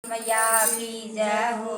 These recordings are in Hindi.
मैया की जय हो।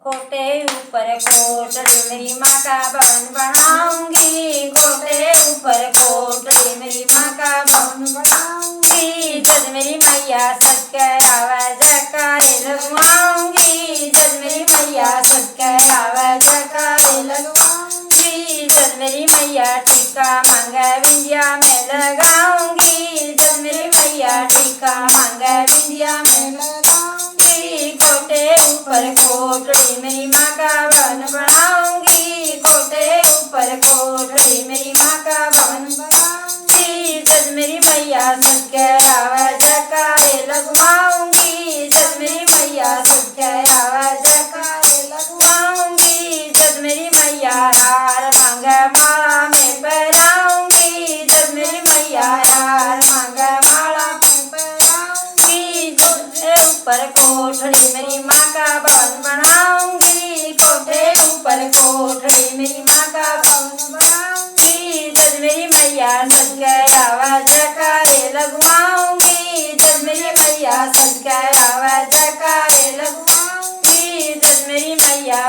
कोटे ऊपर कोटड़ी मेरी माँ का भवन बनाऊंगी, कोटे ऊपर कोटड़ी मेरी माँ का भवन बनाऊंगी। जब मेरी मैया सच कह आवे जयकारे लगवाऊंगी, जब मेरी मैया सच कह आवे जयकारे लगवाऊंगी। जब मेरी मैया टीका मांगे बिंदिया में लगाऊंगी, जब मेरी मैया टीका मांगे बिंदिया में लगाऊंगी। कोटे ऊपर कोटड़ी मेरी माँ का भवन बनाऊंगी, कोटे ऊपर कोटड़ी मेरी माँ का भवन बनाऊंगी। जब मेरी मैया सच कह आवे जयकारे लगवाऊंगी, जब मेरी मैया सच कह आवे जयकारे लगवाऊंगी। जब मेरी मैया हार मांगे माला में पहनाऊंगी, जब मेरी मैया हार मांगे माला में पहनाऊंगी। कोटे ऊपर कोठड़ी मेरी माँ का भवन बनाऊंगी, कोठे ऊपर कोठड़ी मेरी माँ का भवन बनाऊंगी। जब मेरी मैया सच कह आवे जयकारे लगवाऊंगी, जब मेरी मैया सच कह आवे जयकारे लगवाऊंगी। जब मेरी मैया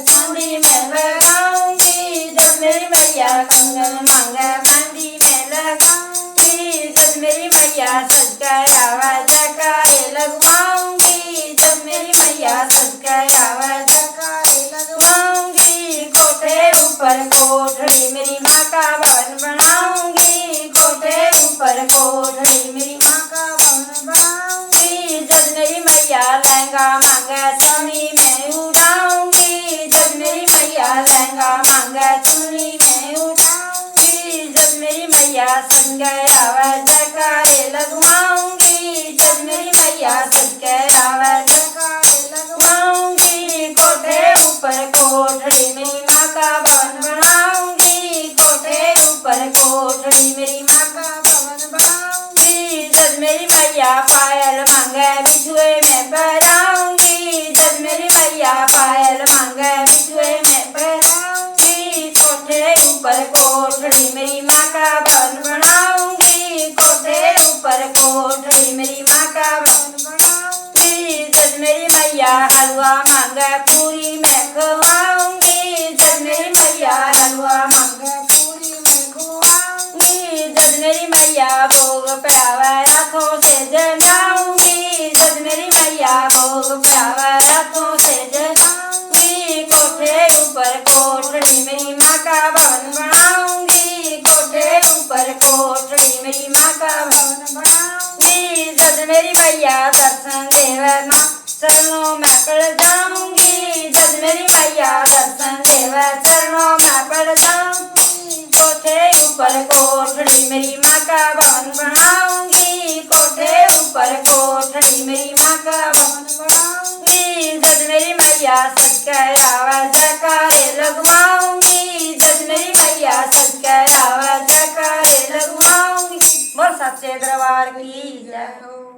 चांदी में लगाऊंगी, जब मेरी मैया कंगन मांगे चांदी में लगाऊंगी। जब मेरी मैया सच कह आवे जयकारे लगवाऊंगी, जब मेरी मैया सच कह आवे जयकारे लगवाऊंगी। कोठे ऊपर कोठड़ी मेरी माँ का भवन बनाऊंगी, कोठे ऊपर कोठड़ी मेरी माँ का भवन बनाऊंगी। जब मेरी मैया लहंगा मांगे चुन्नी में उठाऊंगी, जब मेरी मैया लहंगा मांगे चुन्नी में उठाऊंगी। जब मेरी मैया सच कह आवे जयकारे लगवाऊंगी, जब मेरी मैया सच कह आवे जयकारे लगवाऊंगी। कोठे ऊपर कोठड़ी मेरी माँ का भवन बनाऊंगी, कोठे ऊपर कोठड़ी मेरी माँ का भवन बनाऊंगी। जब मेरी मैया पायल मांगे बिछुए में पहनाऊंगी, जब मेरी मैया पायल मांगे बिछुए में पहनाऊंगी। कोठे ऊपर कोठड़ी मेरी माँ का भवन बनाऊंगी, कोठे ऊपर कोठड़ी मेरी माँ का भवन बनाऊंगी। जब मेरी मैया हलवा मांगे पूरी में खवाऊंगी, जब मेरी मैया हलवा मांगे पूरी में खवाऊंगी। जब मेरी मैया भोग प्यावे हाथों से जमाऊंगी, जब मेरी मैया भोग प्यावे हाथों से जमाऊंगी। कोठे ऊपर कोठड़ी मेरी माँ का भवन बनाऊंगी, कोठे ऊपर कोठड़ी मेरी माँ का भवन बनाऊंगी। जब मेरी मैया दर्शन देवे माँ चरणों में पड़ जाऊंगी, जब मेरी मैया दर्शन देवे चरणों में पड़ जाऊंगी। कोठे ऊपर कोठड़ी मेरी माँ का भवन बनाऊंगी, कोठे ऊपर कोठड़ी मेरी माँ का भवन बनाऊंगी। जब मेरी मैया सच कह आवे जयकारे लगवाऊंगी, जब मेरी मैया सच कह आवे जयकारे लगवाऊंगी। बोल सच्चे दरबार की जय हो।